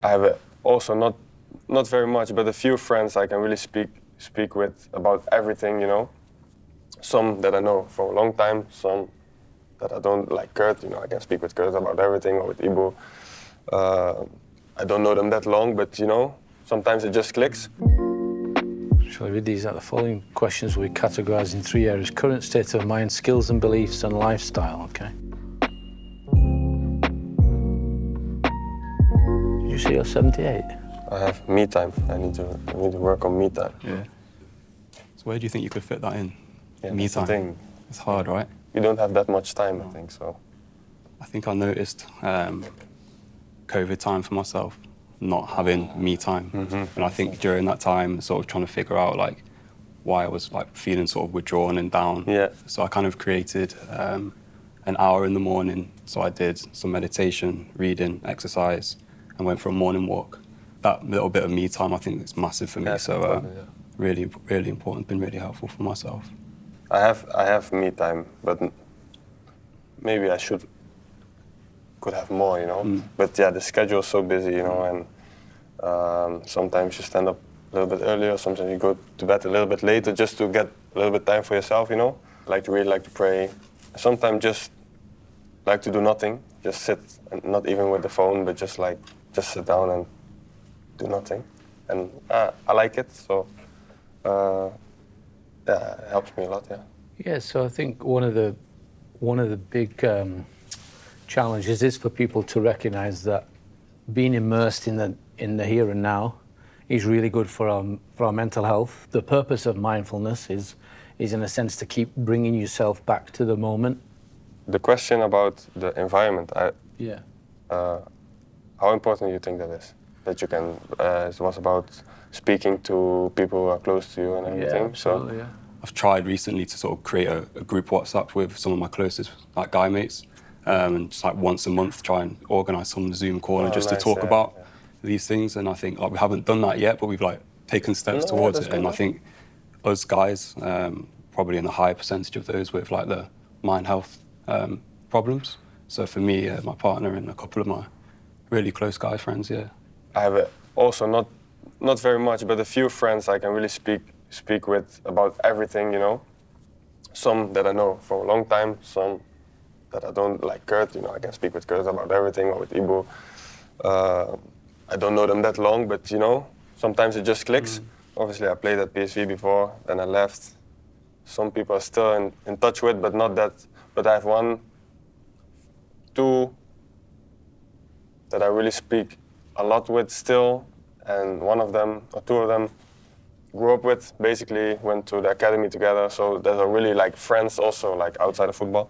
I have also not very much, but a few friends I can really speak with about everything, you know. Some that I know for a long time, some that I don't, like Kurt, you know, I can speak with Kurt about everything, or with Ibu. I don't know them that long, but you know, sometimes it just clicks. Shall I read these out? The following questions will be categorized in 3 areas: current state of mind, skills and beliefs, and lifestyle, okay? Did you say you're 78? I have me time. I need to work on me time. Yeah. So where do you think you could fit that in? Yeah, me that's the time. thing. It's hard, right? You don't have that much time, I think, so. I think I noticed COVID time for myself, not having me time. And I think during that time, sort of trying to figure out like why I was like feeling sort of withdrawn and down. Yeah. So I kind of created an hour in the morning. So I did some meditation, reading, exercise, and went for a morning walk. That little bit of me time, I think, is massive for me. Yeah, so really, really important, been really helpful for myself. I have me time, but maybe I could have more, you know. But yeah, the schedule is so busy, you know, and sometimes you stand up a little bit earlier, sometimes you go to bed a little bit later just to get a little bit time for yourself, you know. Like to read, like to pray. Sometimes just like to do nothing, just sit, and not even with the phone, but just sit down and do nothing. And I like it, so yeah, it helps me a lot, yeah. Yeah, so I think one of the big challenges is for people to recognize that being immersed in the here and now is really good for our mental health. The purpose of mindfulness is in a sense to keep bringing yourself back to the moment. The question about the environment, how important do you think that is? That you can, it was about speaking to people who are close to you and everything. Yeah, absolutely, yeah. I've tried recently to sort of create a group WhatsApp with some of my closest like guy mates, and just like once a month try and organise some Zoom call and just to talk about these things. And I think like we haven't done that yet, but we've like taken steps towards it. And I think us guys, probably in the high percentage of those with like the mind health problems. So for me, my partner and a couple of my really close guy friends, yeah. I have also not very much, but a few friends I can really speak with about everything, you know. Some that I know for a long time, some that I don't, like Kurt, you know, I can speak with Kurt about everything, or with Ibu. I don't know them that long, but you know, sometimes it just clicks. Obviously I played at PSV before, then I left. Some people are still in touch with, but not that, but I have two that I really speak a lot with still, and one of them, or two of them, grew up with, basically went to the academy together, so those are really like friends also, like outside of football.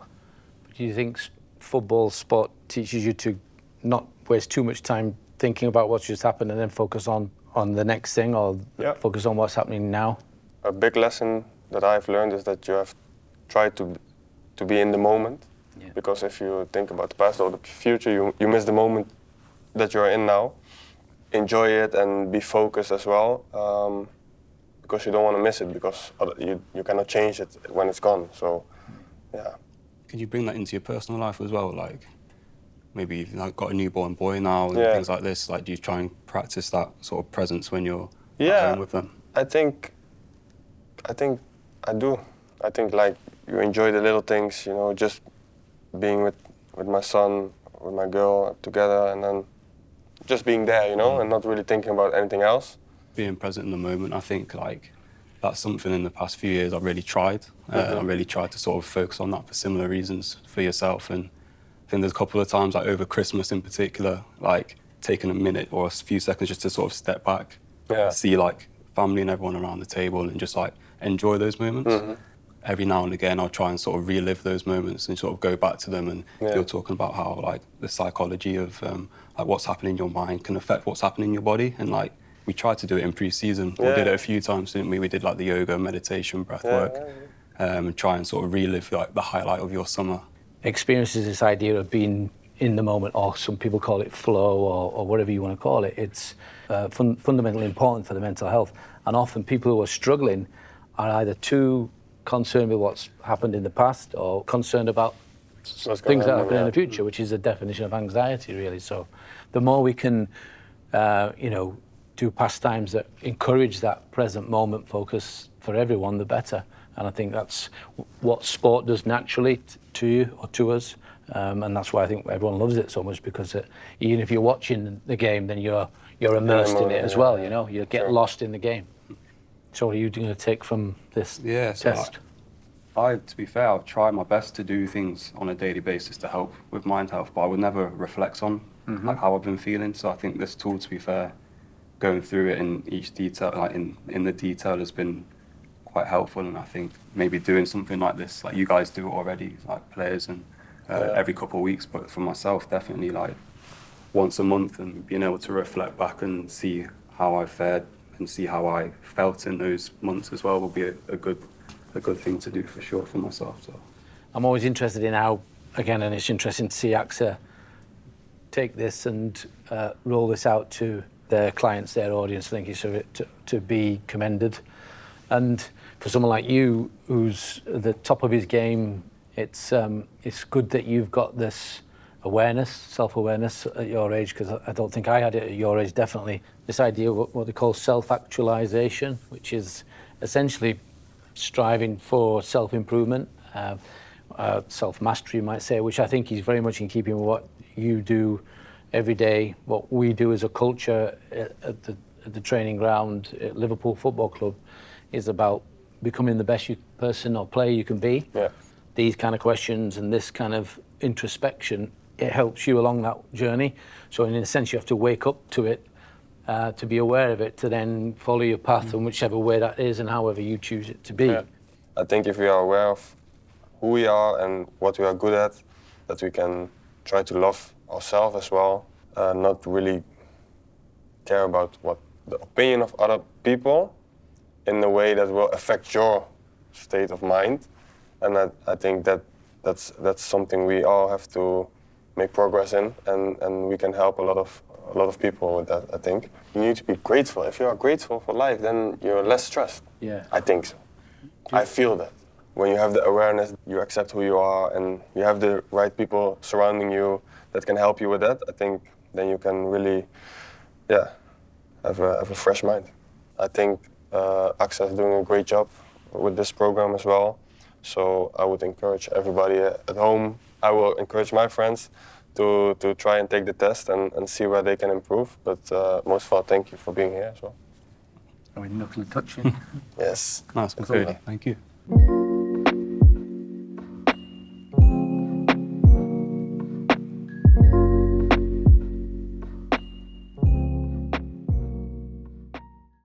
Do you think football sport teaches you to not waste too much time thinking about what's just happened and then focus on the next thing, or focus on what's happening now? A big lesson that I've learned is that you have tried to be in the moment, because if you think about the past or the future, you miss the moment that you're in now. Enjoy it and be focused as well, because you don't want to miss it, because you cannot change it when it's gone, so yeah. Can you bring that into your personal life as well? Like maybe you've like got a newborn boy now and things like this. Like, do you try and practice that sort of presence when you're at home with them? I think I do. I think like you enjoy the little things, you know, just being with my son, with my girl together, and then just being there, you know, and not really thinking about anything else. Being present in the moment, I think like that's something in the past few years I've really tried. I really tried to sort of focus on that for similar reasons for yourself. And I think there's a couple of times, like over Christmas in particular, like taking a minute or a few seconds just to sort of step back, see like family and everyone around the table and just like enjoy those moments. Every now and again, I'll try and sort of relive those moments and sort of go back to them. And you're talking about how like the psychology of like what's happening in your mind can affect what's happening in your body. And like we tried to do it in pre-season. We did it a few times, didn't we? We did like the yoga, meditation, breath work, and try and sort of relive like the highlight of your summer. Experiences this idea of being in the moment, or some people call it flow, or whatever you want to call it. It's fundamentally important for the mental health. And often people who are struggling are either too concerned with what's happened in the past or concerned about things that happen in the future, which is the definition of anxiety, really. So the more we can do pastimes that encourage that present moment focus for everyone, the better. And I think that's what sport does naturally to you or to us. And that's why I think everyone loves it so much, because even if you're watching the game, then you're immersed in it as well, you get lost in the game. So what are you going to take from this test? To be fair, I'll try my best to do things on a daily basis to help with mind health, but I would never reflect on like how I've been feeling. So I think this tool, to be fair, going through it in each detail, like in the detail, has been quite helpful. And I think maybe doing something like this, like you guys do already, like players, and every couple of weeks, but for myself, definitely like once a month, and being able to reflect back and see how I fared and see how I felt in those months as well will be a good thing to do for sure for myself. So I'm always interested in how, again, and it's interesting to see AXA take this and roll this out to their clients, their audience. I think it's to be commended. And for someone like you, who's at the top of his game, it's good that you've got this awareness, self-awareness at your age, because I don't think I had it at your age, definitely. This idea of what they call self-actualization, which is essentially striving for self-improvement, self-mastery, you might say, which I think is very much in keeping with what you do every day, what we do as a culture at the training ground at Liverpool Football Club, is about becoming the best person or player you can be. Yeah. These kind of questions and this kind of introspection, it helps you along that journey. So in a sense, you have to wake up to it, to be aware of it, to then follow your path in whichever way that is and however you choose it to be. Yeah. I think if we are aware of who we are and what we are good at, that we can try to love ourselves as well, not really care about what the opinion of other people in a way that will affect your state of mind. And I think that's something we all have to make progress in, and we can help a lot of people with that, I think. You need to be grateful. If you are grateful for life, then you're less stressed. Yeah. I think so. I feel that. When you have the awareness, you accept who you are, and you have the right people surrounding you that can help you with that, I think then you can really, have a fresh mind. I think AXA is doing a great job with this program as well. So I would encourage everybody at home. I will encourage my friends to try and take the test and see where they can improve. But most of all, thank you for being here as well. Are we knuckle touching? Yes. Nice one, Cody. Thank you.